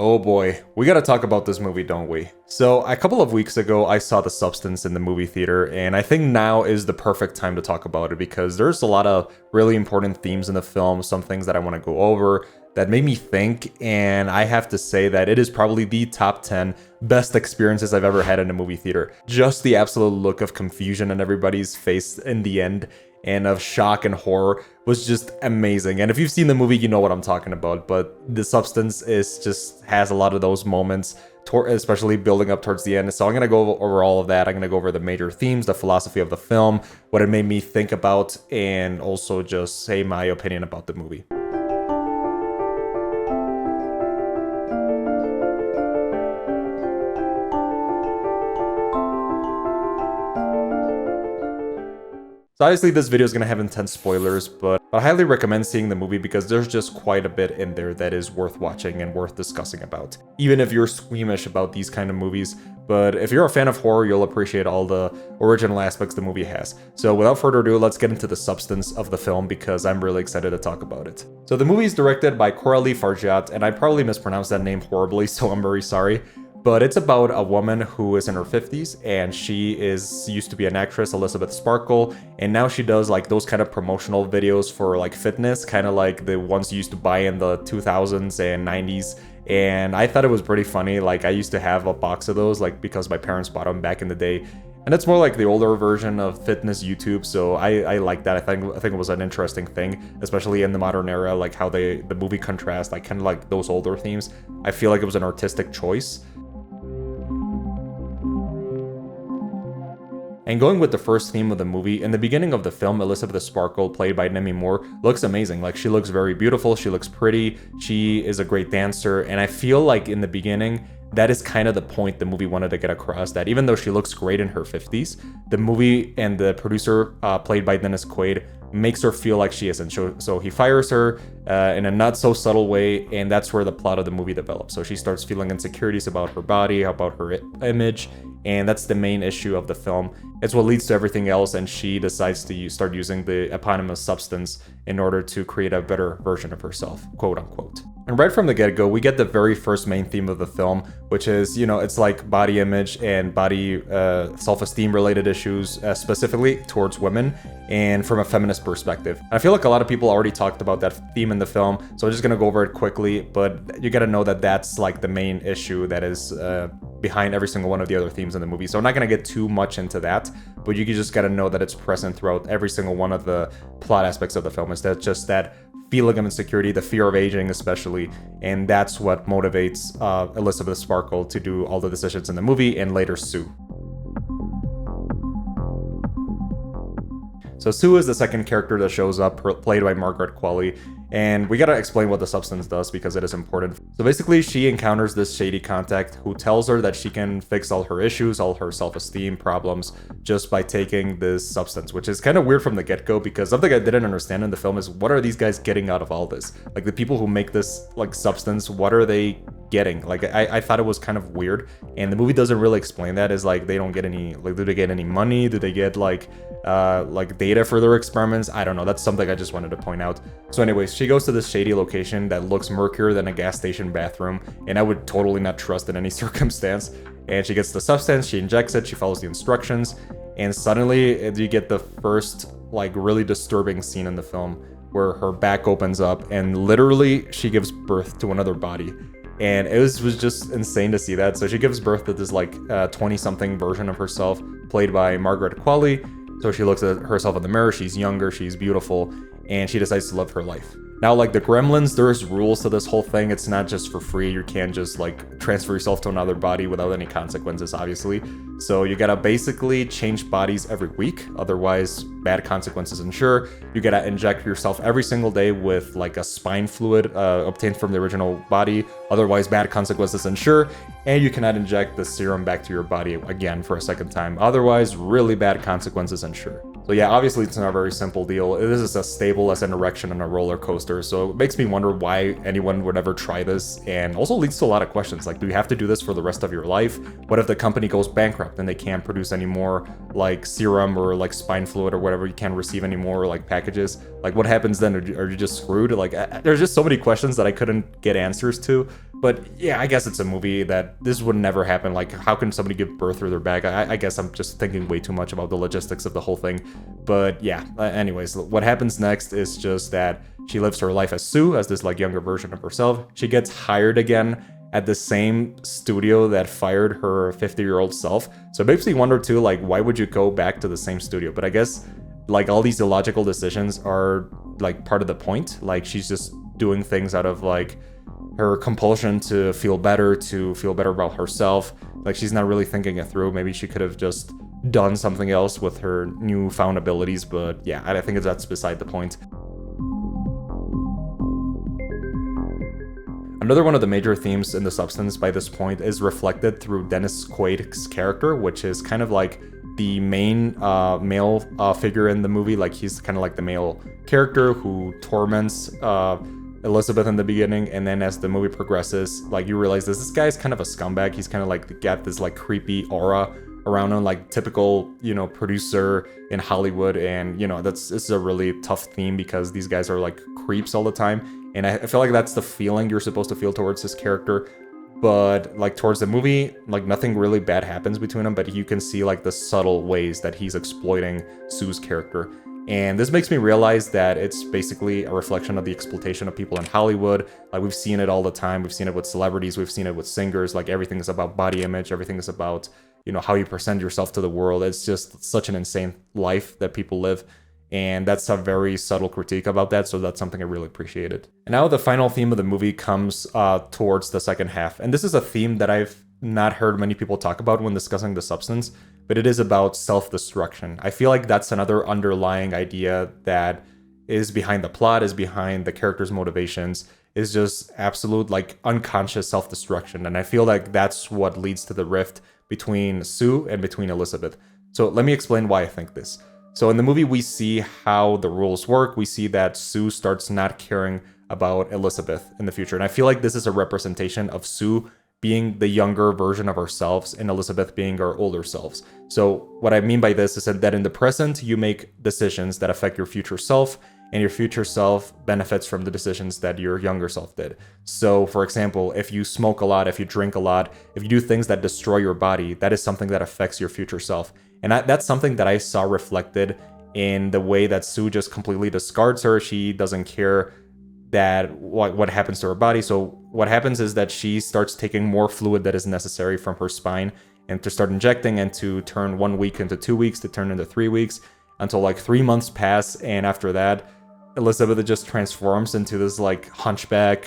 Oh boy, we gotta talk about this movie, don't we? So, a couple of weeks ago, I saw The Substance in the movie theater, and I think now is the perfect time to talk about it because there's a lot of really important themes in the film, some things that I want to go over that made me think, and I have to say that it is probably the top 10 best experiences I've ever had in a movie theater. Just the absolute look of confusion on everybody's face in the end, and of shock and horror was just amazing. And if you've seen the movie, you know what I'm talking about, but The Substance is just has a lot of those moments, especially building up towards the end. So I'm going to go over all of that. I'm going to go over the major themes, the philosophy of the film, what it made me think about, and also just say my opinion about the movie. So obviously this video is going to have intense spoilers, but I highly recommend seeing the movie because there's just quite a bit in there that is worth watching and worth discussing about. Even if you're squeamish about these kind of movies, but if you're a fan of horror, you'll appreciate all the original aspects the movie has. So without further ado, let's get into the substance of the film because I'm really excited to talk about it. So the movie is directed by Coralie Fargeat, and I probably mispronounced that name horribly, so I'm very sorry. But it's about a woman who is in her 50s and she used to be an actress, Elizabeth Sparkle, and now she does like those kind of promotional videos for like fitness, kind of like the ones you used to buy in the 2000s and 90s. And I thought it was pretty funny. Like I used to have a box of those like because my parents bought them back in the day. And it's more like the older version of fitness YouTube, so I like that. I think it was an interesting thing, especially in the modern era, like how the movie contrasts, like kind of like those older themes. I feel like it was an artistic choice. And going with the first theme of the movie, in the beginning of the film, Elizabeth Sparkle, played by Demi Moore, looks amazing. Like, she looks very beautiful, she looks pretty, she is a great dancer, and I feel like in the beginning, that is kind of the point the movie wanted to get across, that even though she looks great in her 50s, the movie and the producer, played by Dennis Quaid, makes her feel like she isn't. So he fires her in a not so subtle way, and that's where the plot of the movie develops. So she starts feeling insecurities about her body, about her image, and that's the main issue of the film. It's what leads to everything else, and she decides to start using the eponymous substance in order to create a better version of herself, quote unquote. And right from the get-go, we get the very first main theme of the film, which is, you know, it's like body image and body self-esteem related issues, specifically towards women, and from a feminist perspective. I feel like a lot of people already talked about that theme in the film, so I'm just gonna go over it quickly, but you gotta know that that's like the main issue that is behind every single one of the other themes in the movie. So I'm not gonna get too much into that, but you just gotta know that it's present throughout every single one of the plot aspects of the film. Is that just that feeling of insecurity, the fear of aging especially, and that's what motivates Elizabeth Sparkle to do all the decisions in the movie and later Sue. So Sue is the second character that shows up, played by Margaret Qualley, and we gotta explain what the substance does because it is important. So basically, she encounters this shady contact who tells her that she can fix all her issues, all her self-esteem problems, just by taking this substance, which is kind of weird from the get-go because something I didn't understand in the film is what are these guys getting out of all this? Like the people who make this like substance, what are they getting? Like I thought it was kind of weird, and the movie doesn't really explain that. Is like they don't get any, like, do they get any money? Do they get like data for their experiments? I don't know. That's something I just wanted to point out. So anyways, she goes to this shady location that looks murkier than a gas station bathroom, and I would totally not trust in any circumstance. And she gets the substance, she injects it, she follows the instructions, and suddenly you get the first like really disturbing scene in the film where her back opens up and literally she gives birth to another body. And it was just insane to see that. So she gives birth to this like 20-something version of herself, played by Margaret Qualley. So she looks at herself in the mirror, she's younger, she's beautiful, and she decides to live her life. Now, like the Gremlins, there's rules to this whole thing. It's not just for free. You can't just like transfer yourself to another body without any consequences, obviously. So you gotta basically change bodies every week, otherwise bad consequences ensure. You gotta inject yourself every single day with like a spine fluid obtained from the original body, otherwise bad consequences ensure. And you cannot inject the serum back to your body again for a second time, otherwise really bad consequences ensure. So yeah, obviously it's not a very simple deal. This is as stable as an erection on a roller coaster, so it makes me wonder why anyone would ever try this, and also leads to a lot of questions, like do you have to do this for the rest of your life? What if the company goes bankrupt and they can't produce any more like serum or like spine fluid or whatever, you can't receive any more like packages? Like what happens then? Are you just screwed? Like there's just so many questions that I couldn't get answers to. But yeah, I guess it's a movie that this would never happen. Like, how can somebody give birth through their bag? I guess I'm just thinking way too much about the logistics of the whole thing. But yeah, anyways, what happens next is just that she lives her life as Sue, as this like younger version of herself. She gets hired again at the same studio that fired her 50-year-old self. So it makes me wonder too, like, why would you go back to the same studio? But I guess like all these illogical decisions are like part of the point. Like, she's just doing things out of like her compulsion to feel better about herself. Like, she's not really thinking it through. Maybe she could have just done something else with her newfound abilities, but yeah, I think that's beside the point. Another one of the major themes in The Substance by this point is reflected through Dennis Quaid's character, which is kind of like the main male figure in the movie. Like, he's kind of like the male character who torments Elizabeth in the beginning, and then as the movie progresses, like, you realize this guy's kind of a scumbag. He's kind of like got this like creepy aura around him, like typical, you know, producer in Hollywood. And you know, this is a really tough theme because these guys are like creeps all the time, and I feel like that's the feeling you're supposed to feel towards this character. But like towards the movie, like nothing really bad happens between them, but you can see like the subtle ways that he's exploiting Sue's character. And this makes me realize that it's basically a reflection of the exploitation of people in Hollywood. Like, we've seen it all the time. We've seen it with celebrities. We've seen it with singers. Like, everything is about body image. Everything is about, you know, how you present yourself to the world. It's just such an insane life that people live. And that's a very subtle critique about that. So that's something I really appreciated. And now the final theme of the movie comes towards the second half. And this is a theme that I've not heard many people talk about when discussing The Substance, but it is about self-destruction. I feel like that's another underlying idea that is behind the plot, is behind the characters' motivations, is just absolute like unconscious self-destruction. And I feel like that's what leads to the rift between Sue and between Elizabeth. So let me explain why I think this. So in the movie, we see how the rules work. We see that Sue starts not caring about Elizabeth in the future. And I feel like this is a representation of Sue being the younger version of ourselves and Elizabeth being our older selves. So what I mean by this is that in the present, you make decisions that affect your future self, and your future self benefits from the decisions that your younger self did. So for example, if you smoke a lot, if you drink a lot, if you do things that destroy your body, that is something that affects your future self. And that's something that I saw reflected in the way that Sue just completely discards her. She doesn't care that what happens to her body. So what happens is that she starts taking more fluid that is necessary from her spine, and to start injecting, and to turn 1 week into 2 weeks, to turn into 3 weeks, until like 3 months pass. And after that, Elizabeth just transforms into this like hunchback,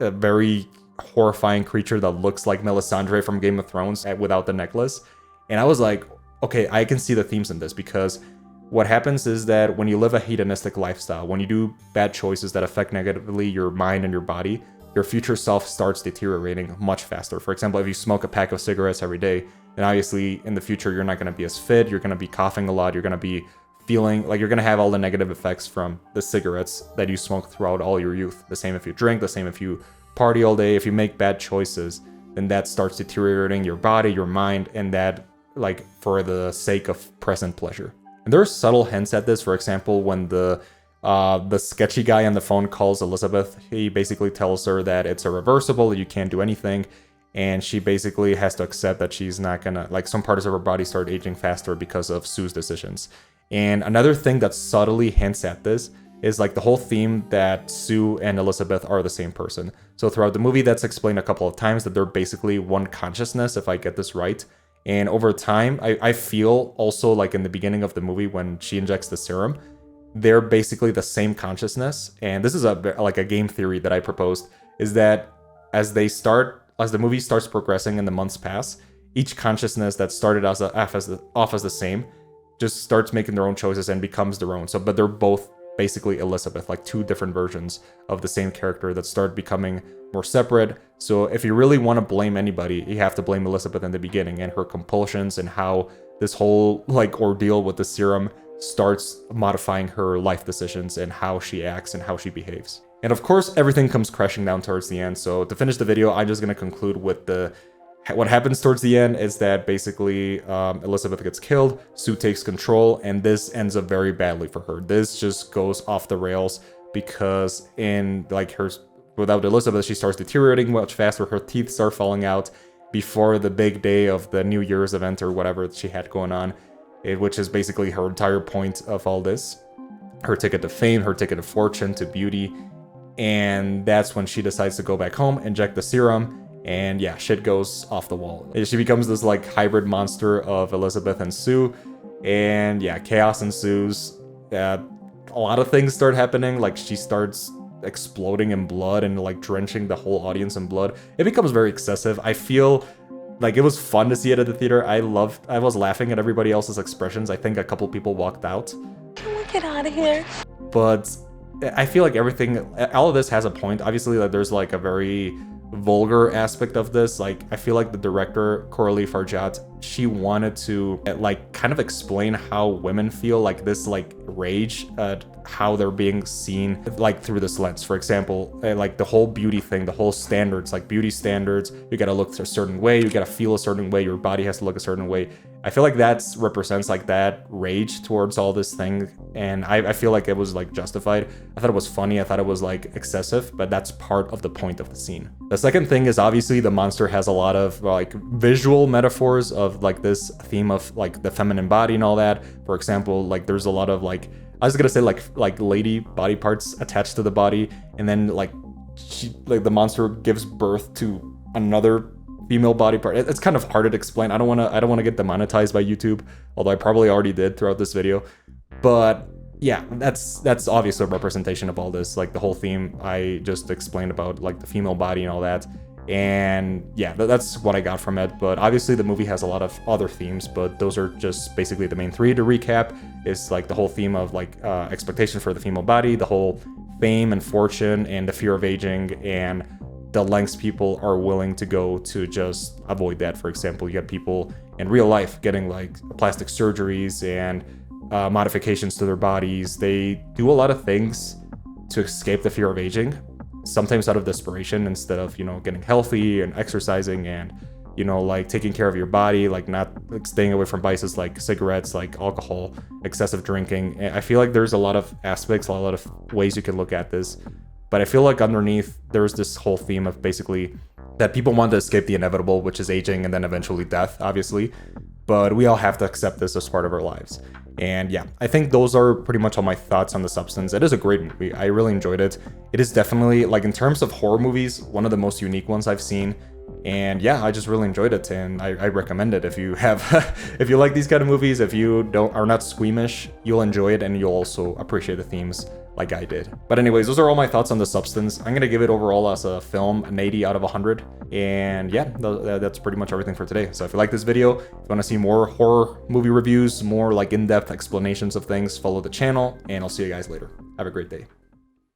a very horrifying creature that looks like Melisandre from Game of Thrones without the necklace. And I was like, okay, I can see the themes in this, because what happens is that when you live a hedonistic lifestyle, when you do bad choices that affect negatively your mind and your body, your future self starts deteriorating much faster. For example, if you smoke a pack of cigarettes every day, then obviously in the future, you're not going to be as fit, you're going to be coughing a lot, you're going to be feeling like you're going to have all the negative effects from the cigarettes that you smoked throughout all your youth. The same if you drink, the same if you party all day. If you make bad choices, then that starts deteriorating your body, your mind, and that like for the sake of present pleasure. And there are subtle hints at this. For example, when the sketchy guy on the phone calls Elizabeth, he basically tells her that it's irreversible, that you can't do anything, and she basically has to accept that she's not gonna, like, some parts of her body start aging faster because of Sue's decisions. And another thing that subtly hints at this is like the whole theme that Sue and Elizabeth are the same person. So throughout the movie, that's explained a couple of times, that they're basically one consciousness, if I get this right. And over time, I feel also like in the beginning of the movie when she injects the serum, they're basically the same consciousness. And this is a game theory that I proposed, is that as the movie starts progressing and the months pass, each consciousness that started off as the same just starts making their own choices and becomes their own. So, but they're both basically Elizabeth, like two different versions of the same character that start becoming more separate. So if you really want to blame anybody, you have to blame Elizabeth in the beginning and her compulsions, and how this whole like ordeal with the serum starts modifying her life decisions and how she acts and how she behaves. And of course, everything comes crashing down towards the end. So to finish the video, I'm just going to conclude with what happens towards the end is that basically Elizabeth gets killed, Sue takes control, and this ends up very badly for her. This just goes off the rails because in like her without Elizabeth, she starts deteriorating much faster. Her teeth start falling out before the big day of the New Year's event or whatever she had going on, which is basically her entire point of all this. Her ticket to fame, her ticket to fortune, to beauty. And that's when she decides to go back home, inject the serum, and yeah, shit goes off the wall. She becomes this like hybrid monster of Elizabeth and Sue, and yeah, chaos ensues. A lot of things start happening, like she starts exploding in blood and like drenching the whole audience in blood. It becomes very excessive. I feel like it was fun to see it at the theater. I was laughing at everybody else's expressions. I think a couple people walked out. Can we get out of here? But I feel like all of this has a point. Obviously, like there's like a very vulgar aspect of this. Like I feel like the director, Coralie Fargeat, she wanted to like kind of explain how women feel, like this like rage at how they're being seen like through this lens. For example, like the whole beauty thing, the whole standards, like beauty standards, you gotta look a certain way, you gotta feel a certain way, your body has to look a certain way. I feel like that represents like that rage towards all this thing, and I feel like it was like justified. I thought it was funny, I thought it was like excessive, but that's part of the point of the scene. The second thing is obviously the monster has a lot of like visual metaphors of like this theme of like the feminine body and all that. For example, like there's a lot of like, I was gonna say like lady body parts attached to the body, and then like the monster gives birth to another female body part. It's kind of hard to explain. I don't want to get demonetized by YouTube, although I probably already did throughout this video. But yeah, that's obviously a representation of all this, like the whole theme I just explained about like the female body and all that. And yeah, that's what I got from it. But obviously the movie has a lot of other themes, but those are just basically the main three. To recap, is like the whole theme of like expectation for the female body, the whole fame and fortune, and the fear of aging, and the lengths people are willing to go to just avoid that. For example, you have people in real life getting like plastic surgeries and modifications to their bodies. They do a lot of things to escape the fear of aging, sometimes out of desperation, instead of, you know, getting healthy and exercising and, you know, like taking care of your body, like not like staying away from vices like cigarettes, like alcohol, excessive drinking. And I feel like there's a lot of aspects, a lot of ways you can look at this. But I feel like underneath, there's this whole theme of basically that people want to escape the inevitable, which is aging and then eventually death, obviously. But we all have to accept this as part of our lives. And yeah, I think those are pretty much all my thoughts on The Substance. It is a great movie. I really enjoyed it. It is definitely, like in terms of horror movies, one of the most unique ones I've seen. And yeah, I just really enjoyed it, and I recommend it if you have, if you like these kind of movies, if you are not squeamish, you'll enjoy it and you'll also appreciate the themes like I did. But anyways, those are all my thoughts on The Substance. I'm gonna give it overall as a film an 80 out of 100. And yeah, that's pretty much everything for today. So if you like this video, if you want to see more horror movie reviews, more like in-depth explanations of things, follow the channel, and I'll see you guys later. Have a great day.